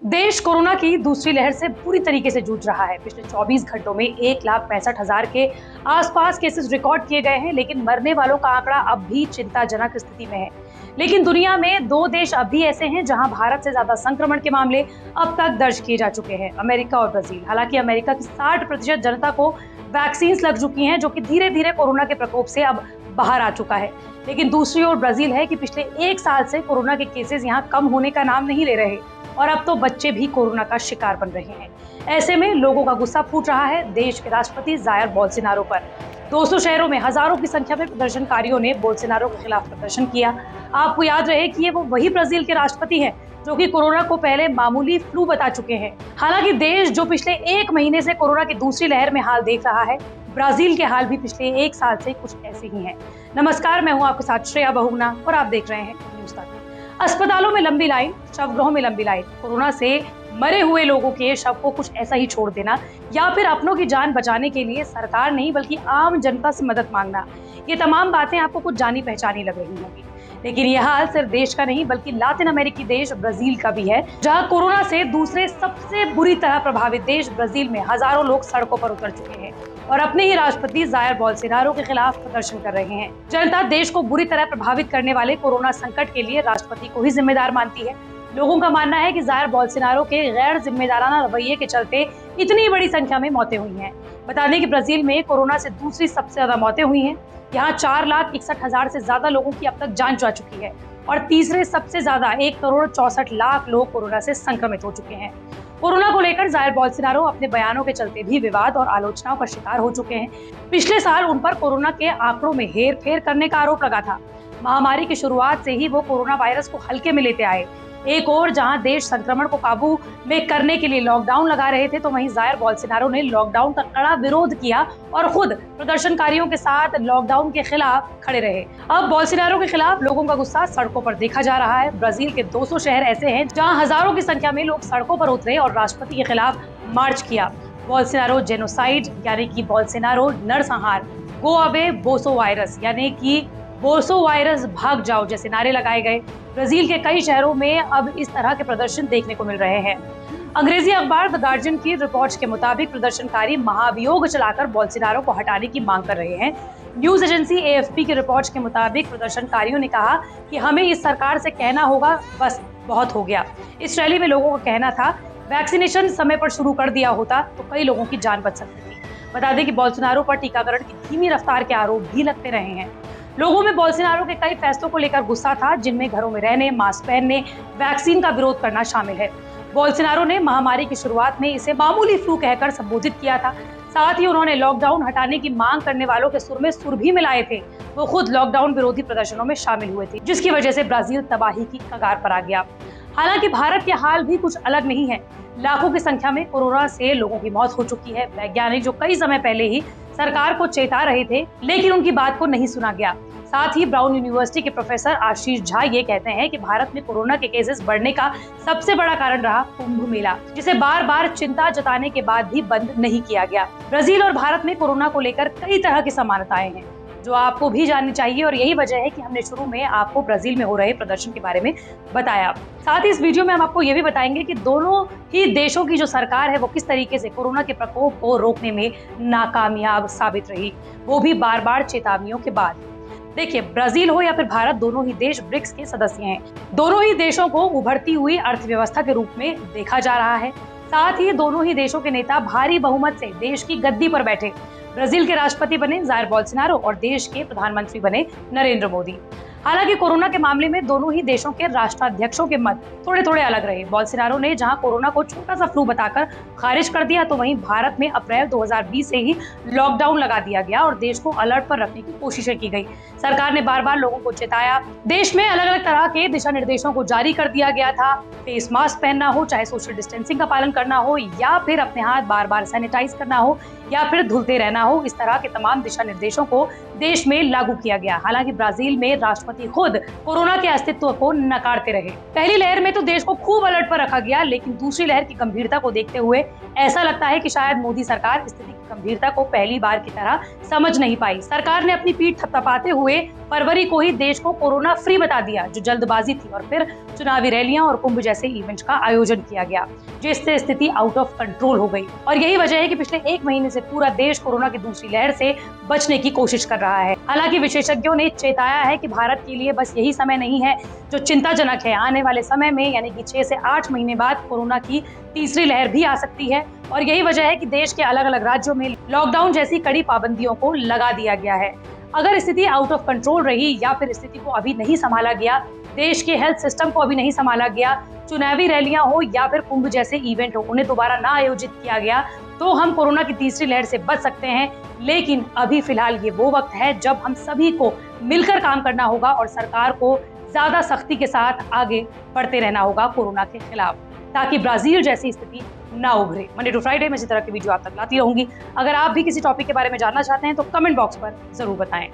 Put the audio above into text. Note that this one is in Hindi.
देश कोरोना की दूसरी लहर से बुरी तरीके से जूझ रहा है। पिछले 24 घंटों में 1,65,000 के आसपास केसेस रिकॉर्ड किए गए हैं, लेकिन मरने वालों का आंकड़ा अब भी चिंताजनक स्थिति में है। लेकिन दुनिया में दो देश अब भी ऐसे हैं जहां भारत से ज्यादा संक्रमण के मामले अब तक दर्ज किए जा चुके हैं, अमेरिका और ब्राजील। हालांकि अमेरिका की 60% जनता को वैक्सीन लग चुकी हैं, जो कि धीरे धीरे कोरोना के प्रकोप से अब बाहर आ चुका है। लेकिन दूसरी ओर ब्राजील है कि पिछले 1 साल से कोरोना के केसेस यहाँ कम होने का नाम नहीं ले रहे और अब तो बच्चे भी कोरोना का शिकार बन रहे हैं। ऐसे में लोगों का गुस्सा फूट रहा है देश के राष्ट्रपति जायर बोल्सोनारो पर। 200 शहरों में हजारों की संख्या में प्रदर्शनकारियों ने बोल्सोनारो के खिलाफ प्रदर्शन किया। आपको याद रहे कि ये वो वही ब्राजील के राष्ट्रपति हैं जो कि कोरोना को पहले मामूली फ्लू बता चुके हैं। हालांकि देश जो पिछले 1 महीने से कोरोना की दूसरी लहर में हाल देख रहा है, ब्राजील के हाल भी पिछले 1 साल से कुछ ऐसे ही हैं। नमस्कार, मैं हूं आपके साथ श्रेया बहुगुणा और आप देख रहे हैं न्यूज़ तक। अस्पतालों में लंबी लाइन, शवगृहों में लंबी लाइन, कोरोना से मरे हुए लोगों के शव को कुछ ऐसा ही छोड़ देना या फिर अपनों की जान बचाने के लिए सरकार नहीं बल्कि आम जनता से मदद मांगना, ये तमाम बातें आपको कुछ जानी पहचानी लग रही होंगी। लेकिन यह हाल सिर्फ देश का नहीं बल्कि लातिन अमेरिकी देश ब्राजील का भी है, जहां कोरोना से दूसरे सबसे बुरी तरह प्रभावित देश ब्राजील में हजारों लोग सड़कों पर उतर चुके हैं और अपने ही राष्ट्रपति जायर बोल्सोनारो के खिलाफ प्रदर्शन कर रहे हैं। जनता देश को बुरी तरह प्रभावित करने वाले कोरोना संकट के लिए राष्ट्रपति को ही जिम्मेदार मानती है। लोगों का मानना है कि जायर बोल्सोनारो के गैर जिम्मेदाराना रवैये के चलते इतनी बड़ी संख्या में मौतें हुई हैं। बता दें कि ब्राजील में कोरोना से दूसरी सबसे ज्यादा मौतें हुई हैं। यहाँ 4,61,000 से ज्यादा लोगों की अब तक जान जा चुकी है और तीसरे सबसे ज्यादा 1,64,00,000 लोग कोरोना से संक्रमित हो चुके हैं। कोरोना को लेकर जायर बोल्सोनारो अपने बयानों के चलते भी विवाद और आलोचनाओं का शिकार हो चुके हैं। पिछले साल उन पर कोरोना के आंकड़ों में हेर फेर करने का आरोप लगा था। महामारी की शुरुआत से ही वो कोरोना वायरस को हल्के में लेते आए। एक और जहां देश संक्रमण को काबू में करने के लिए लॉकडाउन लगा रहे थे, तो वहीं जायर बोल्सोनारो ने लॉकडाउन का कड़ा विरोध किया और खुद प्रदर्शनकारियों के साथ लॉकडाउन के खिलाफ खड़े रहे। अब बोल्सोनारो के खिलाफ लोगों का गुस्सा सड़कों पर देखा जा रहा है। ब्राजील के 200 शहर ऐसे हैं जहां हजारों की संख्या में लोग सड़कों पर उतरे और राष्ट्रपति के खिलाफ मार्च किया। बोल्सोनारो जेनोसाइड यानी कि बोल्सोनारो नरसंहार, गो अवे बोसो वायरस यानी कि बोसो वायरस भाग जाओ जैसे नारे लगाए गए। ब्राजील के कई शहरों में अब इस तरह के प्रदर्शन देखने को मिल रहे हैं। अंग्रेजी अखबार द गार्जियन की रिपोर्ट्स के मुताबिक प्रदर्शनकारी महाभियोग चलाकर बोल्सोनारो को हटाने की मांग कर रहे हैं। न्यूज एजेंसी AFP की रिपोर्ट्स के मुताबिक प्रदर्शनकारियों ने कहा कि हमें इस सरकार से कहना होगा, बस बहुत हो गया। इस रैली में लोगों का कहना था वैक्सीनेशन समय पर शुरू कर दिया होता तो कई लोगों की जान बच सकती थी। बता दें कि बोल्सोनारो पर टीकाकरण की धीमी रफ्तार के आरोप भी लगते रहे हैं। लोगों में बोल्सोनारो के कई फैसलों को लेकर गुस्सा था, जिनमें घरों में रहने, मास्क पहनने, वैक्सीन का विरोध करना शामिल है। बोल्सोनारो ने महामारी की शुरुआत में इसे मामूली फ्लू कहकर संबोधित किया था। साथ ही उन्होंने लॉकडाउन हटाने की मांग करने वालों के सुर में सुर भी मिलाए थे। वो खुद लॉकडाउन विरोधी प्रदर्शनों में शामिल हुए थे, जिसकी वजह से ब्राजील तबाही की कगार पर आ गया। हालांकि भारत के हाल भी कुछ अलग नहीं है। लाखों की संख्या में कोरोना से लोगों की मौत हो चुकी है। वैज्ञानिक जो कई समय पहले ही सरकार को चेता रहे थे, लेकिन उनकी बात को नहीं सुना गया। साथ ही ब्राउन यूनिवर्सिटी के प्रोफेसर आशीष झा ये कहते हैं कि भारत में कोरोना के केसेस बढ़ने का सबसे बड़ा कारण रहा कुंभ मेला, जिसे बार बार चिंता जताने के बाद भी बंद नहीं किया गया। ब्राजील और भारत में कोरोना को लेकर कई तरह की समानताएं हैं जो आपको भी जाननी चाहिए और यही वजह है कि हमने शुरू में आपको ब्राजील में हो रहे प्रदर्शन के बारे में बताया। साथ ही इस वीडियो में हम आपको ये भी बताएंगे कि दोनों ही देशों की जो सरकार है वो किस तरीके से कोरोना के प्रकोप को रोकने में नाकामयाब साबित रही, वो भी बार बार चेतावनियों के बाद। देखिए, ब्राजील हो या फिर भारत, दोनों ही देश ब्रिक्स के सदस्य हैं। दोनों ही देशों को उभरती हुई अर्थव्यवस्था के रूप में देखा जा रहा है। साथ ही दोनों ही देशों के नेता भारी बहुमत से देश की गद्दी पर बैठे। ब्राजील के राष्ट्रपति बने जायर बोल्सोनारो और देश के प्रधानमंत्री बने नरेंद्र मोदी। हालांकि कोरोना के मामले में दोनों ही देशों के राष्ट्राध्यक्षों के मत थोड़े थोड़े अलग रहे। बोल्सोनारो ने जहां कोरोना को छोटा सा फ्लू बताकर खारिज कर दिया, तो वहीं भारत में अप्रैल 2020 से ही लॉकडाउन लगा दिया गया और देश को अलर्ट पर रखने की कोशिशें की गई। सरकार ने बार बार लोगों को चेताया। देश में अलग अलग तरह के दिशा निर्देशों को जारी कर दिया गया था। फेस मास्क पहनना हो, चाहे सोशल डिस्टेंसिंग का पालन करना हो, या फिर अपने हाथ बार बार सैनिटाइज करना हो, या फिर धुलते रहना हो, इस तरह के तमाम दिशा निर्देशों को देश में लागू किया गया। हालांकि ब्राजील में राष्ट्रपति खुद कोरोना के अस्तित्व को नकारते रहे। पहली लहर में तो देश को खूब अलर्ट पर रखा गया, लेकिन दूसरी लहर की गंभीरता को देखते हुए ऐसा लगता है कि शायद मोदी सरकार स्थिति गंभीरता को पहली बार की तरह समझ नहीं पाई। सरकार ने अपनी पीठ थपथपाते हुए फरवरी को ही देश को कोरोना फ्री बता दिया, जो जल्दबाजी थी, और फिर चुनावी रैलियां और कुंभ जैसे इवेंट्स का आयोजन किया गया, जिससे स्थिति आउट ऑफ कंट्रोल हो गई। और यही वजह है कि पिछले 1 महीने से पूरा देश कोरोना की दूसरी लहर से बचने की कोशिश कर रहा है। हालांकि विशेषज्ञों ने चेताया है कि भारत के लिए बस यही समय नहीं है जो चिंताजनक है। आने वाले समय में यानी कि 6 से 8 महीने बाद कोरोना की तीसरी लहर भी आ सकती है, और यही वजह है कि देश के अलग अलग राज्यों में लॉकडाउन जैसी कड़ी पाबंदियों को लगा दिया गया है। अगर स्थिति आउट ऑफ कंट्रोल रही या फिर स्थिति को अभी नहीं संभाला गया, देश के हेल्थ सिस्टम को अभी नहीं संभाला गया, चुनावी रैलियां हो या फिर कुंभ जैसे इवेंट हो, उन्हें दोबारा ना आयोजित किया गया, तो हम कोरोना की तीसरी लहर से बच सकते हैं। लेकिन अभी फिलहाल ये वो वक्त है जब हम सभी को मिलकर काम करना होगा और सरकार को ज्यादा सख्ती के साथ आगे बढ़ते रहना होगा कोरोना के खिलाफ, ताकि ब्राजील जैसी स्थिति ना उभरे। मंडे टू फ्राइडे में इसी तरह की वीडियो आप तक लाती रहूंगी। अगर आप भी किसी टॉपिक के बारे में जानना चाहते हैं तो कमेंट बॉक्स पर जरूर बताएं।